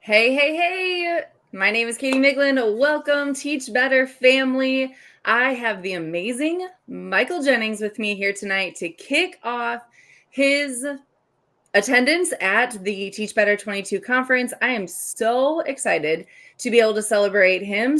Hey, hey, hey. My name is Katie Miglin. Welcome, Teach Better family. I have the amazing Michael Jennings with me here tonight to kick off his attendance at the Teach Better 22 conference. I am so excited to be able to celebrate him.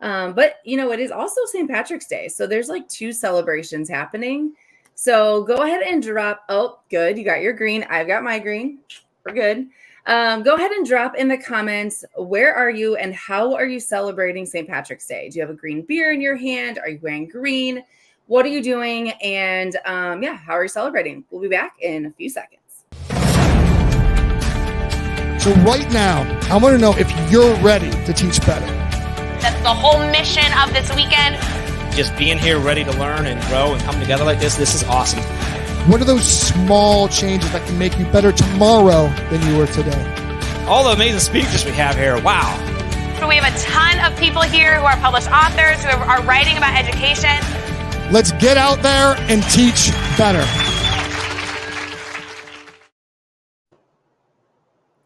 But it is also St. Patrick's Day. So there's like two celebrations happening. So go ahead and drop. Oh, good. You got your green. I've got my green. We're good. Go ahead and drop in the comments, where are you and how are you celebrating St. Patrick's Day? Do you have a green beer in your hand? Are you wearing green? What are you doing? And how are you celebrating? We'll be back in a few seconds. So right now, I want to know if you're ready to teach better. That's the whole mission of this weekend. Just being here ready to learn and grow and come together like this is awesome. What are those small changes that can make you better tomorrow than you were today? All the amazing speakers we have here, wow. So we have a ton of people here who are published authors, who are writing about education. Let's get out there and teach better.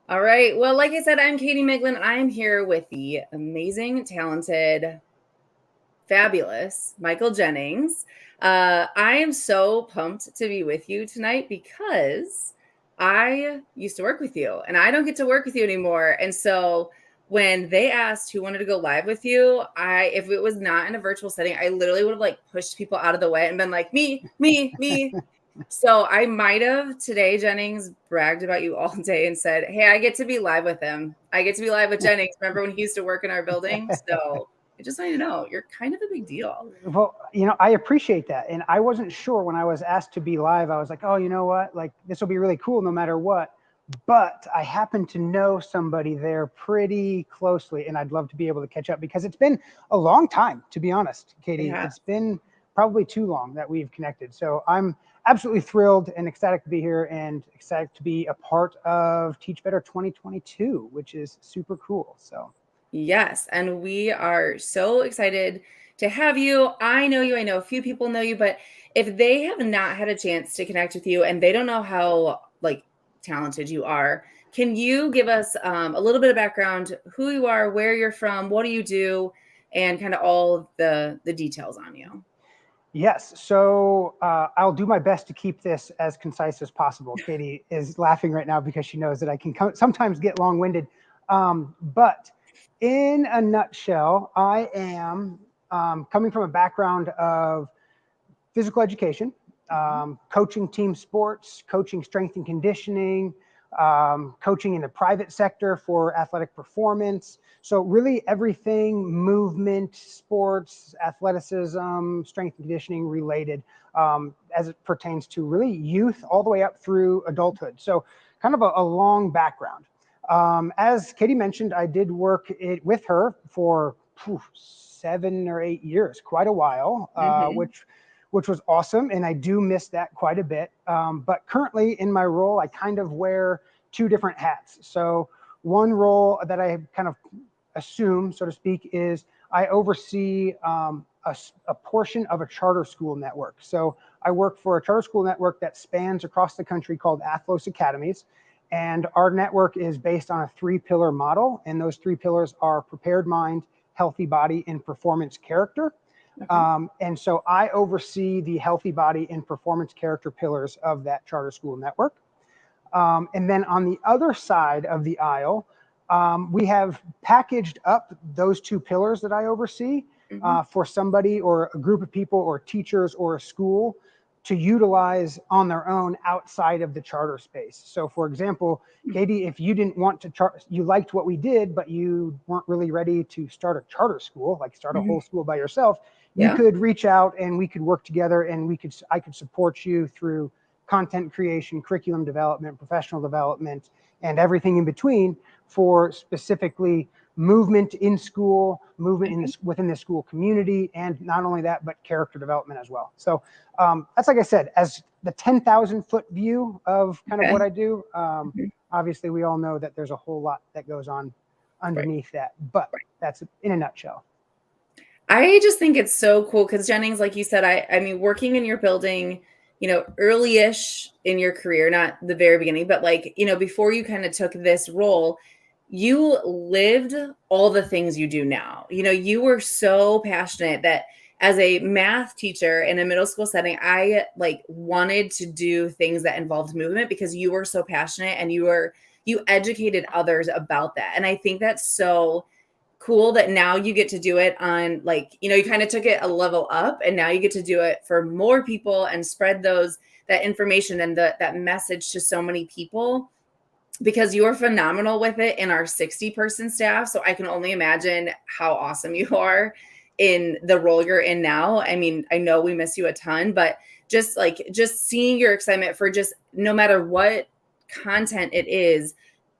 All right. Well, like I said, I'm Katie Miglin. I'm here with the amazing, talented, fabulous Michael Jennings. I am so pumped to be with you tonight because I used to work with you and I don't get to work with you anymore. And so when they asked who wanted to go live with you, if it was not in a virtual setting, I literally would have pushed people out of the way and been like, me. So I might have today, Jennings, bragged about you all day and said, hey, I get to be live with him. I get to be live with Jennings. Remember when he used to work in our building? So I just want you to know, you're kind of a big deal. Well, I appreciate that. And I wasn't sure when I was asked to be live. I was like, oh, you know what? This will be really cool no matter what. But I happen to know somebody there pretty closely, and I'd love to be able to catch up because it's been a long time, to be honest, Katie. Yeah. It's been probably too long that we've connected. So I'm absolutely thrilled and ecstatic to be here and excited to be a part of Teach Better 2022, which is super cool. So. Yes, and we are so excited to have you. I know you. I know a few people know you, but if they have not had a chance to connect with you and they don't know how talented you are, can you give us a little bit of background, who you are, where you're from, what do you do, and kind of all the details on you? Yes. So I'll do my best to keep this as concise as possible. Katie is laughing right now because she knows that I can sometimes get long-winded. But in a nutshell, I am coming from a background of physical education, coaching team sports, coaching strength and conditioning, coaching in the private sector for athletic performance. So really everything movement, sports, athleticism, strength and conditioning related as it pertains to really youth all the way up through adulthood. So kind of a long background. As Katie mentioned, I did work with her for 7 or 8 years, quite a while, which was awesome. And I do miss that quite a bit. But currently in my role, I kind of wear two different hats. So one role that I kind of assume, so to speak, is I oversee a portion of a charter school network. So I work for a charter school network that spans across the country called Athlos Academies. And our network is based on a 3-pillar model. And those 3 pillars are prepared mind, healthy body, and performance character. Okay. And so I oversee the healthy body and performance character pillars of that charter school network. And then on the other side of the aisle, we have packaged up those 2 pillars that I oversee for somebody or a group of people or teachers or a school to utilize on their own outside of the charter space. So for example, Katie, if you didn't want to you liked what we did, but you weren't really ready to start a charter school, start a whole school by yourself, you could reach out and we could work together and I could support you through content creation, curriculum development, professional development, and everything in between for specifically movement in school, movement within the school community, and not only that, but character development as well. So that's, like I said, as the 10,000-foot view of kind of what I do. Obviously, we all know that there's a whole lot that goes on underneath that, but that's in a nutshell. I just think it's so cool because Jennings, like you said, I mean, working in your building, early-ish in your career, not the very beginning, but before you kind of took this role, you lived all the things you do now. You know, you were so passionate that as a math teacher in a middle school setting, I like wanted to do things that involved movement because you were so passionate and you educated others about that. And I think that's so cool that now you get to do it on, like, you know, you kind of took it a level up and now you get to do it for more people and spread that information and that message to so many people, because you are phenomenal with it in our 60-person staff. So I can only imagine how awesome you are in the role you're in now. I mean, I know we miss you a ton, but just seeing your excitement for just no matter what content it is,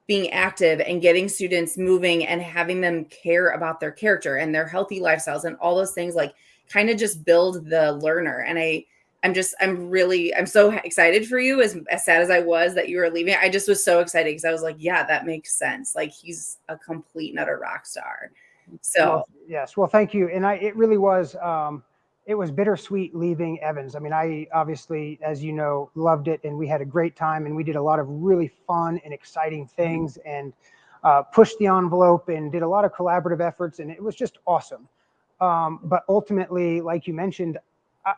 being active and getting students moving and having them care about their character and their healthy lifestyles and all those things, like kind of just build the learner. And I'm so excited for you. As sad as I was that you were leaving, I just was so excited because I was like, yeah, that makes sense. Like, he's a complete and utter rock star. So Well, yes. Well, thank you. And it really was, it was bittersweet leaving Evans. I mean, I obviously, as you know, loved it, and we had a great time, and we did a lot of really fun and exciting things, and pushed the envelope and did a lot of collaborative efforts, and it was just awesome. But ultimately, like you mentioned,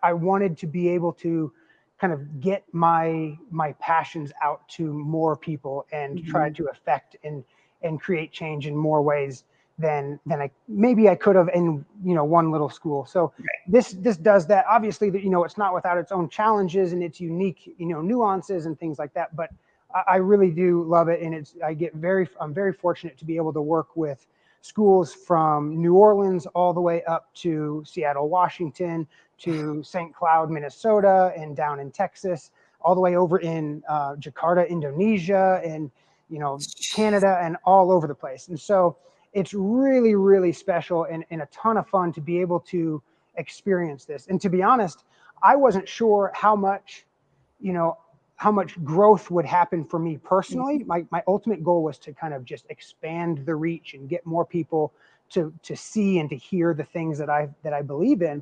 I wanted to be able to kind of get my passions out to more people and try to affect and create change in more ways than I could have in, you know, one little school. So this does that. Obviously, that, you know, it's not without its own challenges and its unique, you know, nuances and things like that. But I really do love it, and I'm very fortunate to be able to work with schools from New Orleans all the way up to Seattle, Washington, to St. Cloud, Minnesota, and down in Texas, all the way over in Jakarta, Indonesia, and, you know, Canada, and all over the place. And so it's really, really special and a ton of fun to be able to experience this. And to be honest, I wasn't sure how much growth would happen for me personally. My ultimate goal was to kind of just expand the reach and get more people to see and to hear the things that I believe in.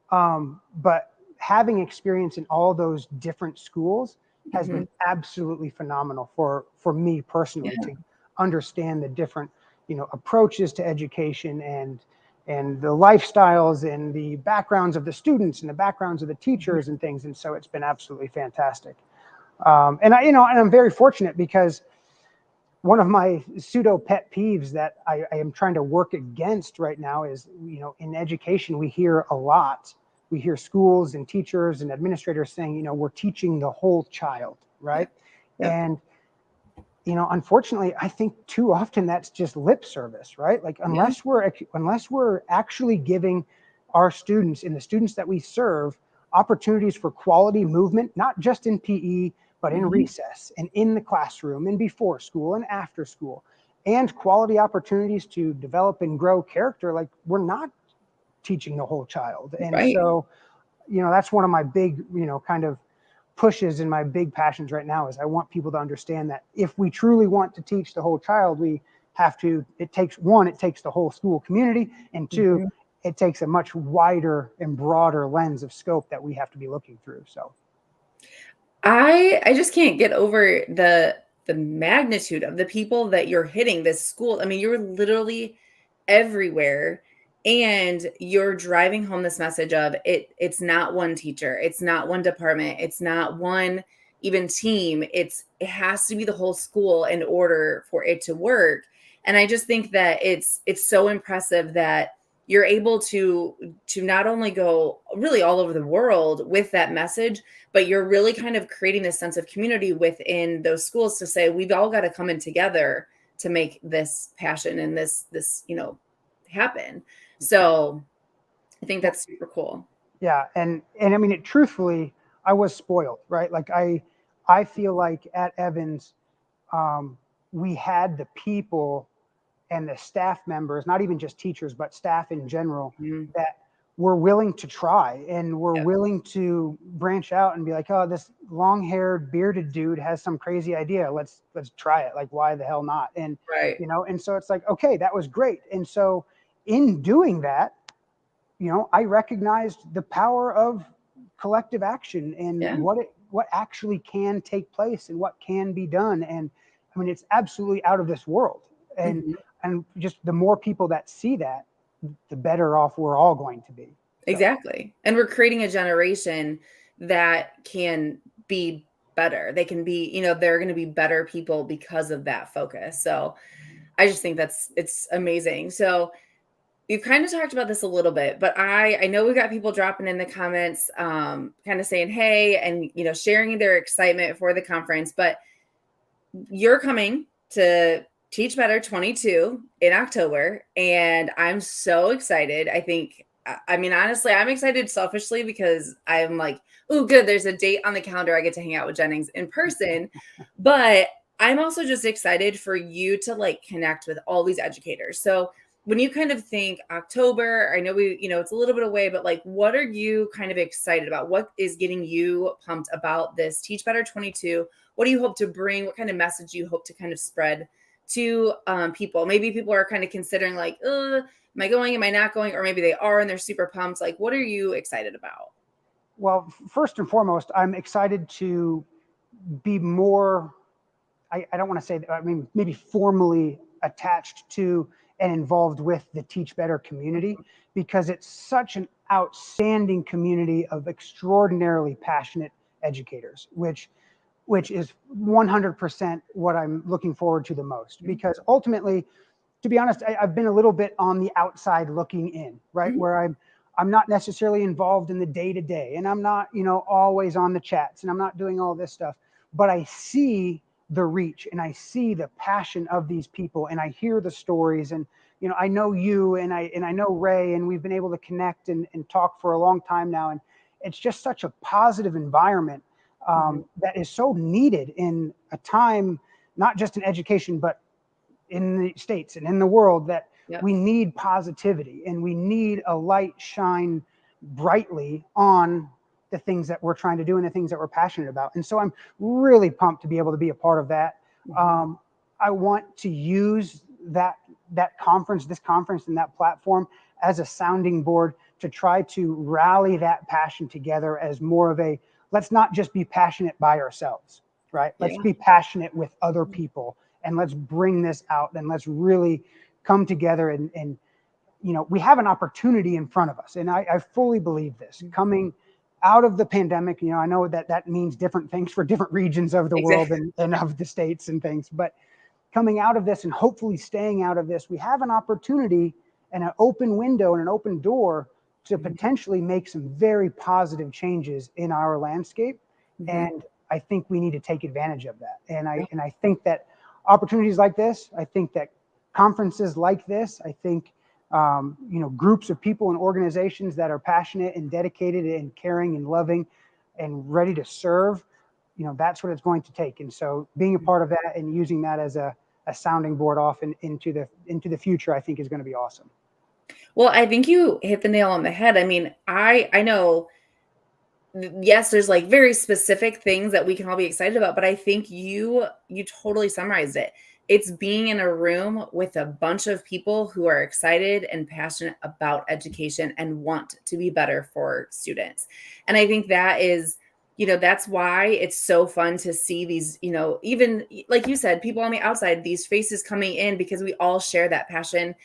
But having experience in all those different schools has been absolutely phenomenal for me personally, to understand the different, you know, approaches to education and the lifestyles and the backgrounds of the students and the backgrounds of the teachers and things. And so it's been absolutely fantastic. And I'm very fortunate, because one of my pseudo pet peeves that I am trying to work against right now is, you know, in education, we hear schools and teachers and administrators saying, you know, we're teaching the whole child, right? And, you know, unfortunately, I think too often that's just lip service, right? Like, unless we're actually giving our students and the students that we serve opportunities for quality movement, not just in PE, but in recess and in the classroom and before school and after school, and quality opportunities to develop and grow character, like, we're not teaching the whole child. And so, you know, that's one of my big, you know, kind of pushes and my big passions right now, is I want people to understand that if we truly want to teach the whole child, we have to, it takes the whole school community, and two, it takes a much wider and broader lens of scope that we have to be looking through. So I just can't get over the magnitude of the people that you're hitting this school. I mean, you're literally everywhere, and you're driving home this message of it's not one teacher, it's not one department, it's not one even team. It has to be the whole school in order for it to work. And I just think that it's so impressive that you're able to not only go really all over the world with that message, but you're really kind of creating this sense of community within those schools to say, we've all got to come in together to make this passion and this, you know, happen. So I think that's super cool. yeah, and I mean, truthfully, I was spoiled, right? Like, I feel like at Evans, we had the people and the staff members, not even just teachers, but staff in general, that were willing to try and were willing to branch out and be like, oh, this long-haired, bearded dude has some crazy idea. Let's try it. Like, why the hell not? And, you know, and so it's like, okay, that was great. And so in doing that, you know, I recognized the power of collective action and what actually can take place and what can be done. And I mean, it's absolutely out of this world. and just the more people that see that, the better off we're all going to be. So. Exactly. And we're creating a generation that can be better. They can be, you know, they're going to be better people because of that focus. So I just think it's amazing. So we've kind of talked about this a little bit, but I know we've got people dropping in the comments, kind of saying, hey, and, you know, sharing their excitement for the conference, but you're coming to Teach Better 22 in October, and I'm so excited. I mean, honestly, I'm excited selfishly because I'm like, oh, good, there's a date on the calendar. I get to hang out with Jennings in person. But I'm also just excited for you to like connect with all these educators. So when you kind of think October, I know it's a little bit away, but like, what are you kind of excited about? What is getting you pumped about this Teach Better 22? What do you hope to bring? What kind of message do you hope to kind of spread to people? Maybe people are kind of considering like, am I going? Am I not going? Or maybe they are and they're super pumped. Like, what are you excited about? Well, first and foremost, I'm excited to be more, I don't want to say, I mean, maybe formally attached to and involved with the Teach Better community, because it's such an outstanding community of extraordinarily passionate educators, which is 100% what I'm looking forward to the most. Because ultimately, to be honest, I've been a little bit on the outside looking in, right? Where I'm not necessarily involved in the day-to-day, and I'm not, always on the chats, and I'm not doing all this stuff, but I see the reach and I see the passion of these people, and I hear the stories, and I know you, and I know Ray, and we've been able to connect and talk for a long time now, and it's just such a positive environment that is so needed in a time, not just in education, but in the States and in the world, that we need positivity, and we need a light shine brightly on the things that we're trying to do and the things that we're passionate about. And so I'm really pumped to be able to be a part of that. I want to use this conference and that platform as a sounding board to try to rally that passion together as more of a, let's not just be passionate by ourselves, right? Let's be passionate with other people, and let's bring this out, and let's really come together and we have an opportunity in front of us. And I fully believe this coming out of the pandemic. I know that means different things for different regions of the world and of the States and things, but coming out of this and hopefully staying out of this, we have an opportunity and an open window and an open door to potentially make some very positive changes in our landscape. And I think we need to take advantage of that. And I think that opportunities like this, I think that conferences like this, I think groups of people and organizations that are passionate and dedicated and caring and loving and ready to serve, that's what it's going to take. And so being a part of that and using that as a sounding board off into the future, I think is going to be awesome. Well, I think you hit the nail on the head. I mean, I know, yes, there's like very specific things that we can all be excited about, but I think you totally summarized it. It's being in a room with a bunch of people who are excited and passionate about education and want to be better for students. And I think that is, that's why it's so fun to see these, even like you said, people on the outside, these faces coming in, because we all share that passion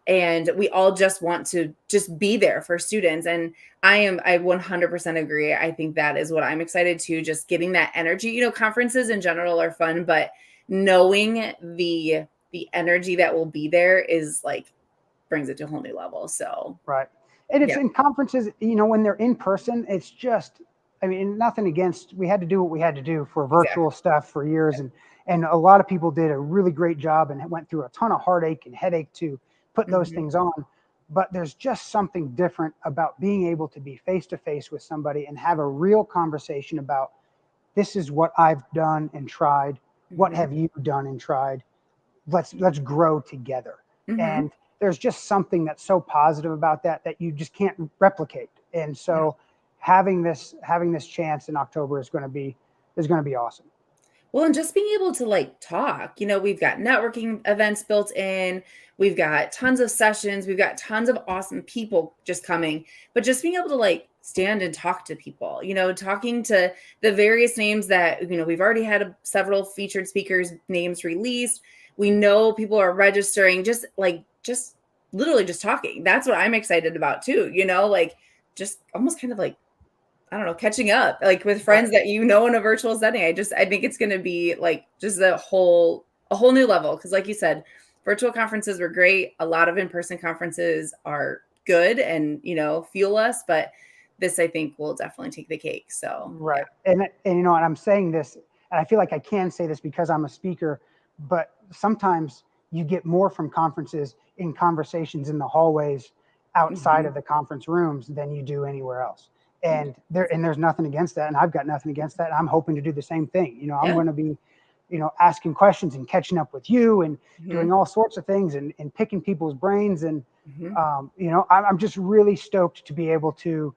and we all just want to just be there for students. And I 100% agree. I think that is what I'm excited to, just getting that energy. Conferences in general are fun, but knowing the energy that will be there is like brings it to a whole new level. So right. And it's in conferences, when they're in person, it's just, I mean, nothing against, we had to do what we had to do for virtual stuff for years. And a lot of people did a really great job and went through a ton of heartache and headache to put those things on. But there's just something different about being able to be face to face with somebody and have a real conversation about, this is what I've done and tried. What have you done and tried? Let's grow together. And there's just something that's so positive about that you just can't replicate. And so having this chance in October is going to be awesome. Well, and just being able to like talk, we've got networking events built in, we've got tons of sessions, we've got tons of awesome people just coming, but just being able to like stand and talk to people, talking to the various names that, we've already had several featured speakers names released. We know people are registering, just literally just talking. That's what I'm excited about too, like just almost kind of like, I don't know, catching up like with friends that in a virtual setting. I think it's going to be like just a whole new level. Cause like you said, virtual conferences were great. A lot of in-person conferences are good and, fuel us, but this I think will definitely take the cake. So, right. Yeah. And I'm saying this, and I feel like I can say this because I'm a speaker, but sometimes you get more from conferences in conversations in the hallways outside of the conference rooms than you do anywhere else. And there's nothing against that. And I've got nothing against that. I'm hoping to do the same thing. I'm going to be, asking questions and catching up with you and doing all sorts of things and picking people's brains. And, I'm just really stoked to be able to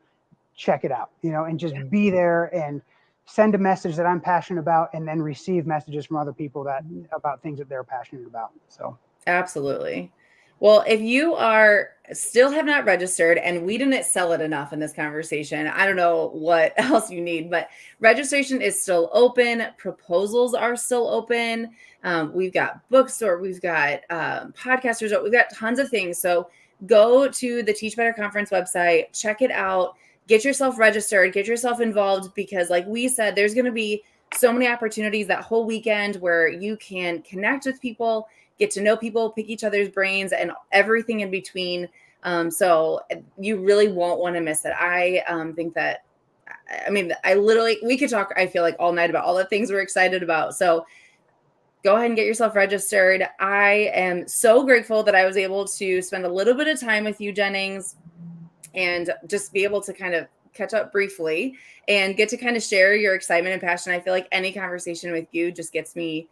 check it out, and just be there and send a message that I'm passionate about and then receive messages from other people about things that they're passionate about. So absolutely. Well, if you still have not registered and we didn't sell it enough in this conversation, I don't know what else you need, but registration is still open. Proposals are still open. We've got bookstore, we've got podcasters, we've got tons of things. So go to the Teach Better Conference website, check it out, get yourself registered, get yourself involved, because like we said, there's going to be so many opportunities that whole weekend where you can connect with people, get to know people, pick each other's brains, and everything in between. So you really won't want to miss it. I think that, we could talk, I feel like all night about all the things we're excited about. So go ahead and get yourself registered. I am so grateful that I was able to spend a little bit of time with you, Jennings, and just be able to kind of catch up briefly and get to kind of share your excitement and passion. I feel like any conversation with you just gets me,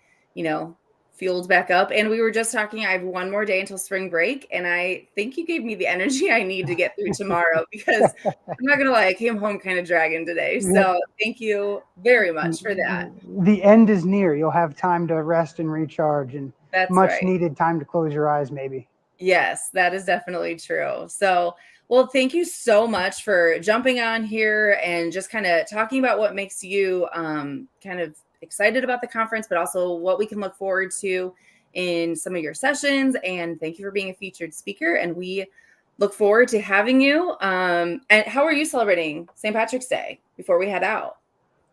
fueled back up. And we were just talking, I have one more day until spring break. And I think you gave me the energy I need to get through tomorrow, because I'm not going to lie, I came home kind of dragging today. So thank you very much for that. The end is near. You'll have time to rest and recharge, and that's much needed time to close your eyes, maybe. Yes, that is definitely true. So, well, thank you so much for jumping on here and just kind of talking about what makes you kind of excited about the conference, but also what we can look forward to in some of your sessions. And thank you for being a featured speaker. And we look forward to having you. And how are you celebrating St. Patrick's Day before we head out?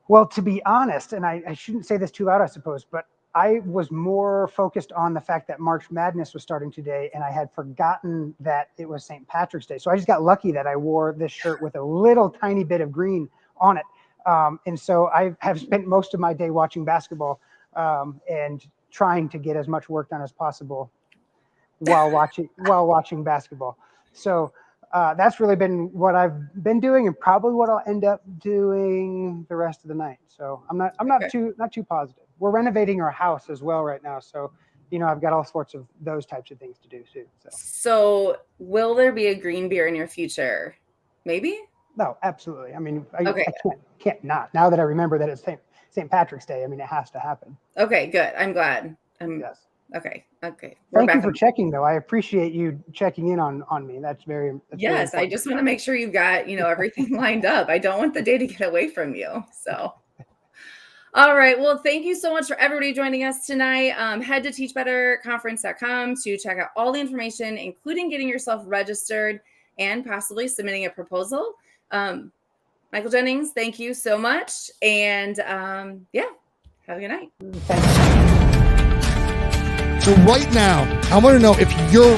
Well, to be honest, and I shouldn't say this too loud, I suppose, but I was more focused on the fact that March Madness was starting today, and I had forgotten that it was St. Patrick's Day. So I just got lucky that I wore this shirt with a little tiny bit of green on it. And so I have spent most of my day watching basketball and trying to get as much work done as possible while watching basketball. So that's really been what I've been doing, and probably what I'll end up doing the rest of the night. So I'm not too positive. We're renovating our house as well right now, so I've got all sorts of those types of things to do too. So will there be a green beer in your future? Maybe. No, absolutely. I mean, I can't not. Now that I remember that it's St. Patrick's Day, I mean, it has to happen. Okay, good. I'm glad. Yes. Okay. Thank you for checking, though. I appreciate you checking in on me. That's very yes. I just want to make sure you've got everything lined up. I don't want the day to get away from you. So. All right. Well, thank you so much for everybody joining us tonight. Head to teachbetterconference.com to check out all the information, including getting yourself registered and possibly submitting a proposal. Michael Jennings, thank you so much. And have a good night. So right now, I want to know if you're